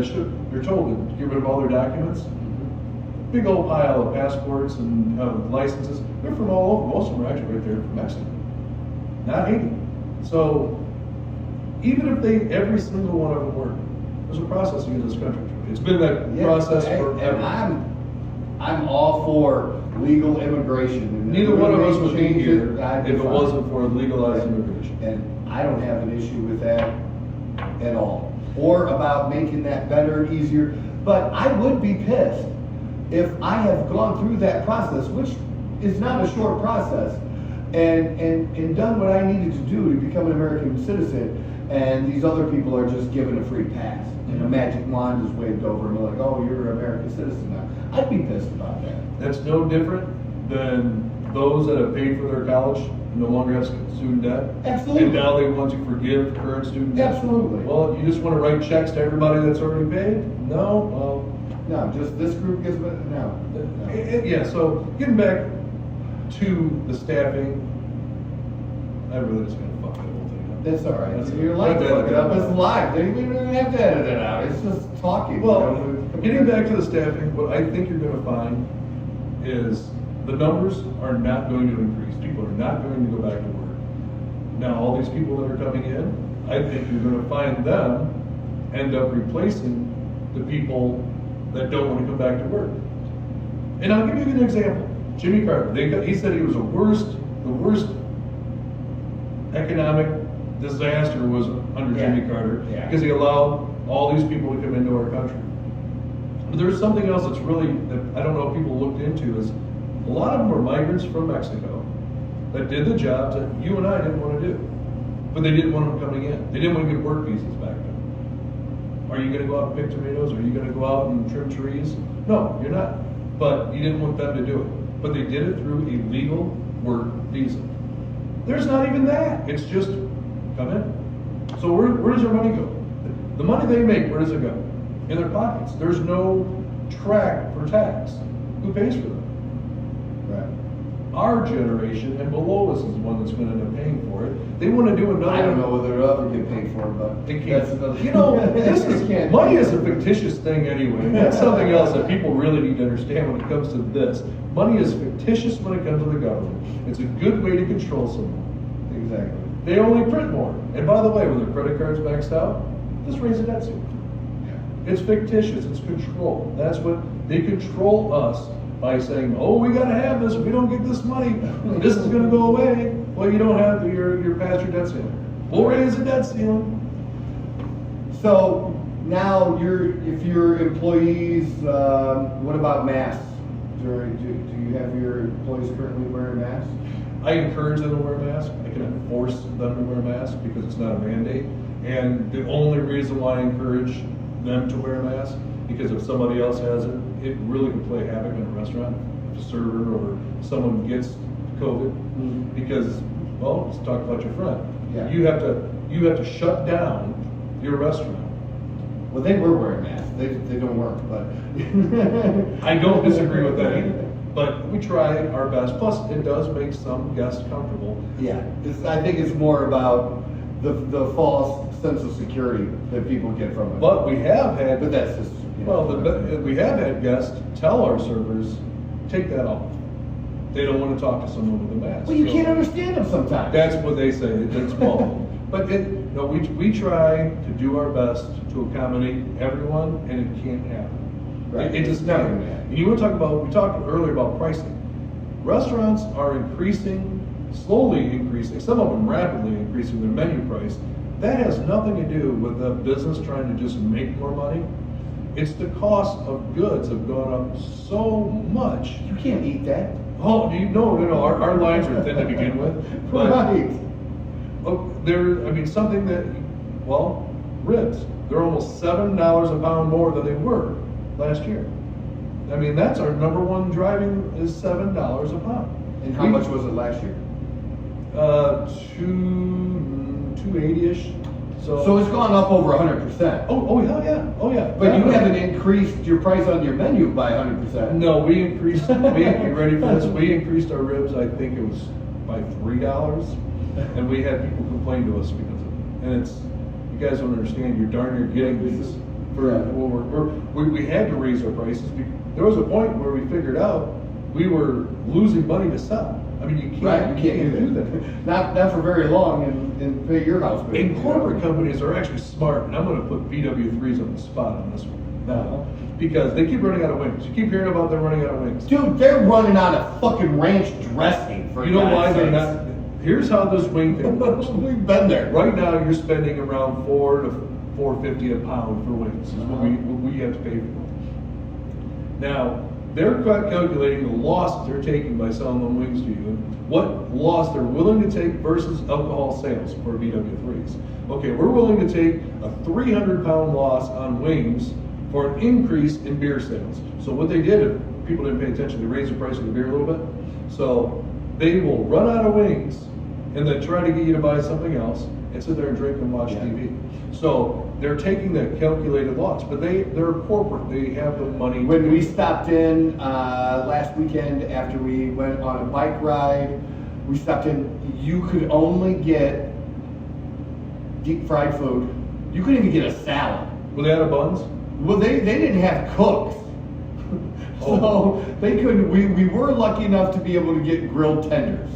that they're told to get rid of all their documents. Big old pile of passports and licenses. They're from all over. Most of them are actually right there from Mexico, not Haiti. So even if every single one of them work, there's a process to get this country. It's been that process forever. And I'm all for legal immigration. And neither one of us would be here if it fine. wasn't for legalized immigration. And I don't have an issue with that at all. Or about making that better and easier. But I would be pissed if I have gone through that process, which is not a short process, and done what I needed to do to become an American citizen, and these other people are just given a free pass, and a magic wand is waved over, and they're like, oh, you're an American citizen now. I'd be pissed about that. That's no different than those that have paid for their college and no longer have student debt. Absolutely. And now they want to forgive current student debt. Absolutely. Well, you just want to write checks to everybody that's already paid? No? Well, No, just this group gets, no. yeah, so getting back to the staffing, I really just gonna fuck that whole thing up. That's all right. That's You're it. like, I've fuck it up, edited it's live. You don't even have to edit it out. It's just talking. Well, you know? getting back to the staffing, what I think you're gonna find is the numbers are not going to increase. People are not going to go back to work. Now, all these people that are coming in, I think you're gonna find them end up replacing the people that don't want to come back to work. And I'll give you an example. Jimmy Carter, he said he was the worst economic disaster was under Jimmy Carter because he allowed all these people to come into our country. But there's something else that's really, that I don't know if people looked into, is a lot of them were migrants from Mexico that did the jobs that you and I didn't want to do. But they didn't want them coming in. They didn't want to get work visas back then. Are you going to go out and pick tomatoes? Are you going to go out and trim trees? No, you're not. But you didn't want them to do it. But they did it through a legal work visa. There's not even that. It's just come in. So where does their money go? The money they make, where does it go? In their pockets. There's no track for tax. Who pays for them? Right. Our generation and below us is the one that's going to end up paying for it. They want to do another. I don't know whether they'll ever get paid for it, but they can't. that's another. You know, money is a fictitious thing anyway. That's something else that people really need to understand when it comes to this. Money is fictitious when it comes to the government. It's a good way to control someone. Exactly. They only print more. And by the way, when their credit card's maxed out, just raise the debt ceiling. It's fictitious. It's control. That's what they control us by saying, "Oh, we gotta have this. If we don't get this money, this is gonna go away." Well, you don't have you're past your debt ceiling. We'll raise the debt ceiling. So now if your employees, what about masks? Do you have your employees currently wearing masks? I encourage them to wear a mask. I cannot force them to wear a mask because it's not a mandate. And the only reason why I encourage them to wear a mask, because if somebody else has it, it really can play havoc in a restaurant. If a server or someone gets COVID, because, well, let's talk about your friend. Yeah. You have to shut down your restaurant. Well, they were wearing masks. They don't work, but I don't disagree with that either. But we try our best. Plus, it does make some guests comfortable. yeah, I think it's more about the false sense of security that people get from it. But we have had, But that's just we have had guests tell our servers, take that off. They don't want to talk to someone with a mask. Well, you So can't understand them sometimes. That's what they say. It's well. But we try to do our best to accommodate everyone, and it can't happen. Right. It just Never can't. gonna happen. And you want to talk about? We talked earlier about pricing. Restaurants are slowly increasing. Some of them rapidly increasing their menu price. That has nothing to do with the business trying to just make more money. It's the cost of goods have gone up so much. You can't eat that. Oh, no, our lines are thin to begin with. But, Right. oh, something that, well, ribs. They're almost $7 a pound more than they were last year. I mean, that's our number one driving is $7 a pound. And how much was it last year? 280-ish. So it's gone up over 100%. Oh yeah. But you haven't increased your price on your menu by 100%. No, we increased. You ready for this? We increased our ribs. I think it was by $3, and we had people complain to us because of it. And you guys don't understand. You're darn near getting these We had to raise our prices. There was a point where we figured out we were losing money to sell. I mean, you can't do that. Not for very long and pay your house bill. And corporate companies are actually smart, and I'm going to put BW3s on the spot on this one now, because they keep running out of wings. You keep hearing about them running out of wings. Dude, they're running out of fucking ranch dressing. For you know why they're not? Here's how this wing thing works. We've been there. Right now, you're spending around $4 to $4.50 a pound for wings. Is what we have to pay for. Now, they're calculating the losses they're taking by selling them wings to you, and what loss they're willing to take versus alcohol sales for BW3s. Okay, we're willing to take a 300-pound loss on wings for an increase in beer sales. So what they did, if people didn't pay attention, they raised the price of the beer a little bit. So they will run out of wings and then try to get you to buy something else and sit there and drink and watch TV. So they're taking that calculated loss, but they're corporate. They have the money. When we stopped in last weekend after we went on a bike ride, we stopped in. You could only get deep fried food. You couldn't even get a salad. Were they out of buns? Well, they didn't have cooks. So they couldn't. We were lucky enough to be able to get grilled tenders.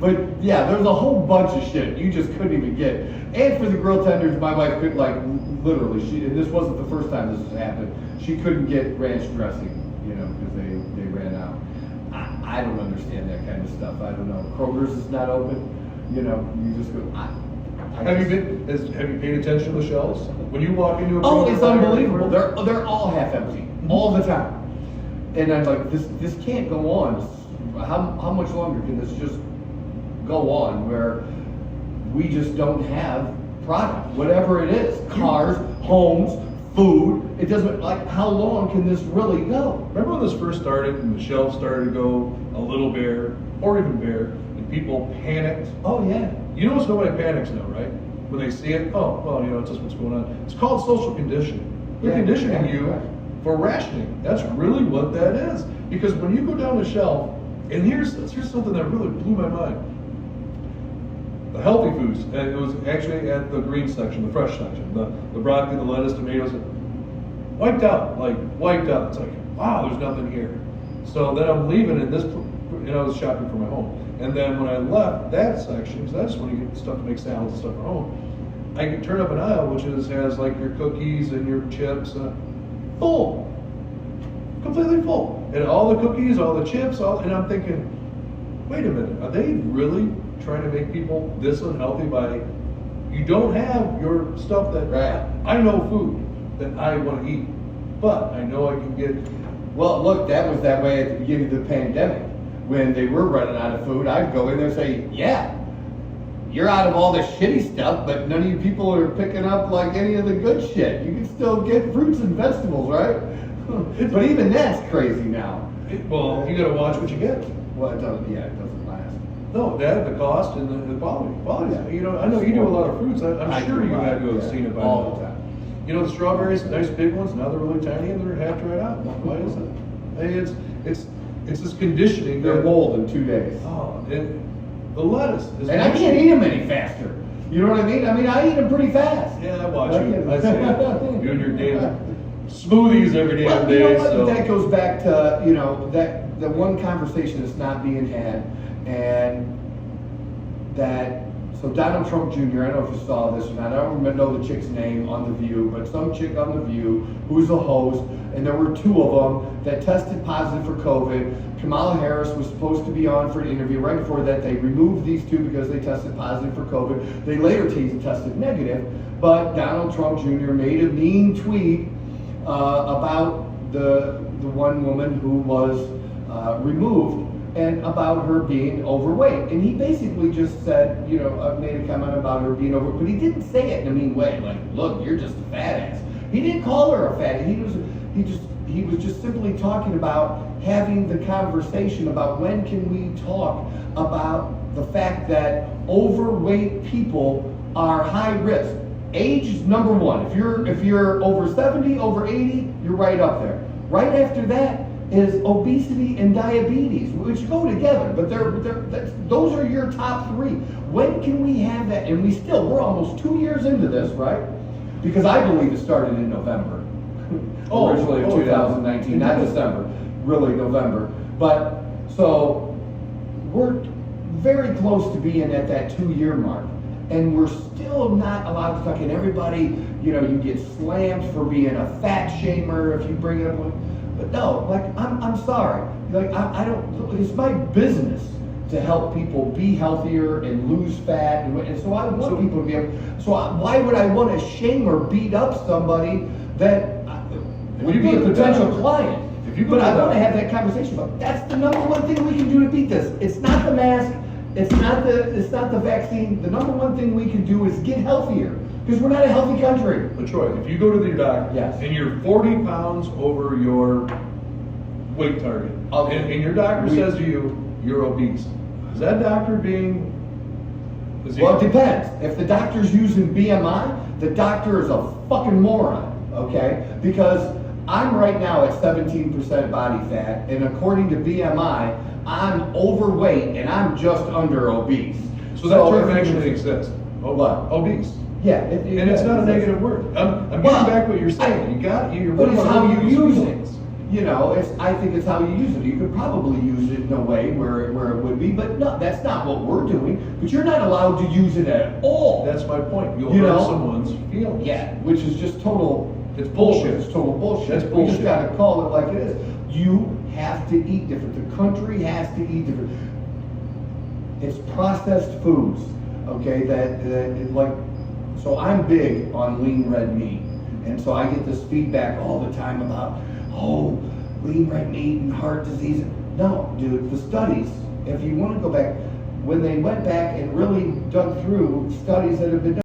But yeah, there's a whole bunch of shit you just couldn't even get. And for the grilled tenders, my wife couldn't, like, literally, and this wasn't the first time this has happened, she couldn't get ranch dressing, you know, because they ran out. I don't understand that kind of stuff. I don't know. Kroger's is not open, you know, you just go, Have you paid attention to the shelves? When you walk into a oh, Kroger, it's unbelievable. They're all half empty, all the time. And I'm like, this can't go on. How much longer can this just go on where we just don't have product, whatever it is, cars, homes, food, it doesn't, like, how long can this really go? Remember when this first started and the shelves started to go a little bare, or even bare, and people panicked? Oh yeah. You notice nobody panics now, right? When they see it, oh, well, you know, it's just what's going on. It's called social conditioning. They're conditioning you for rationing. That's really what that is. Because when you go down the shelf, and here's something that really blew my mind. The healthy foods, and it was actually at the green section, the fresh section, the broccoli, the lettuce, tomatoes, wiped out. It's like, wow, there's nothing here. So then I'm leaving and I was shopping for my home. And then when I left that section, because that's when you get stuff to make salads and stuff at home, I can turn up an aisle which has like your cookies and your chips, full. Completely full. And all the cookies, all the chips, and I'm thinking, wait a minute, are they really trying to make people this unhealthy by, you don't have your stuff that, I know food that I want to eat, but I know I can get. Well, look, that was that way at the beginning of the pandemic. When they were running out of food, I'd go in there and say, yeah, you're out of all the shitty stuff, but none of you people are picking up like any of the good shit. You can still get fruits and vegetables, right? But even that's crazy now. Well, you got to watch what you get. Well, it doesn't last. No, that, the cost and the quality. You know, I know you do a lot of fruits. I'm sure you had to have seen it by all the time. You know, the strawberries, nice big ones, now they're really tiny and they're half dried out. Why is it? Hey, it's this conditioning. They're mold in 2 days. Oh, and the lettuce. And I can't eat them any faster. You know what I mean? I eat them pretty fast. Yeah, I watch you. I see it. You and your damn smoothies every damn day. You know what? So. That goes back to, you know, that the one conversation that's not being had, and that, so Donald Trump Jr., I don't know if you saw this or not, I don't know the chick's name on The View, but some chick on The View who's a host, and there were 2 of them that tested positive for COVID. Kamala Harris was supposed to be on for an interview. Right before that, they removed these 2 because they tested positive for COVID. They later tested negative, but Donald Trump Jr. made a mean tweet about the one woman who was removed, and about her being overweight. And he basically just said, you know, made a comment about her being overweight, but he didn't say it in a mean way, like, look, you're just a fat ass. He didn't call her a fat ass. He was just simply talking about having the conversation about when can we talk about the fact that overweight people are high risk. Age is number 1. If you're over 70, over 80, you're right up there. Right after that is obesity and diabetes, which go together, but those are your top 3. When can we have that? And we're almost 2 years into this, right? Because I believe it started in November. Originally of 2019, not December, really November. But, so, we're very close to being at that 2-year mark. And we're still not allowed to talk. And everybody, you get slammed for being a fat shamer if you bring it up. But no, like, I'm sorry. Like, I don't, it's my business to help people be healthier and lose fat. And so I want people to be able, why would I want to shame or beat up somebody that would be a potential client? But I want to have that conversation about, that's the number one thing we can do to beat this. It's not the mask. It's not the vaccine. The number one thing we can do is get healthier, because we're not a healthy country. But Troy, if you go to your doctor, yes, and you're 40 pounds over your weight target, and your doctor says to you, you're obese, is that doctor being... Well, it depends. If the doctor's using BMI, the doctor is a fucking moron, okay? Because I'm right now at 17% body fat, and according to BMI, I'm overweight and I'm just under obese. So that term actually exists. What? Obese. Yeah. And it's not a negative word. I'm getting back what you're saying. But it's how you use it. I think it's how you use it. You could probably use it in a way where it would be, but no, that's not what we're doing. But you're not allowed to use it at all. That's my point. You'll hurt someone's feelings. Yeah, which is just total... It's bullshit. It's total bullshit. That's bullshit. We just got to call it like it is. You have to eat different. The country has to eat different. It's processed foods, okay? So I'm big on lean red meat, and so I get this feedback all the time about, lean red meat and heart disease. No, dude. The studies, if you want to go back, when they went back and really dug through studies that have been done.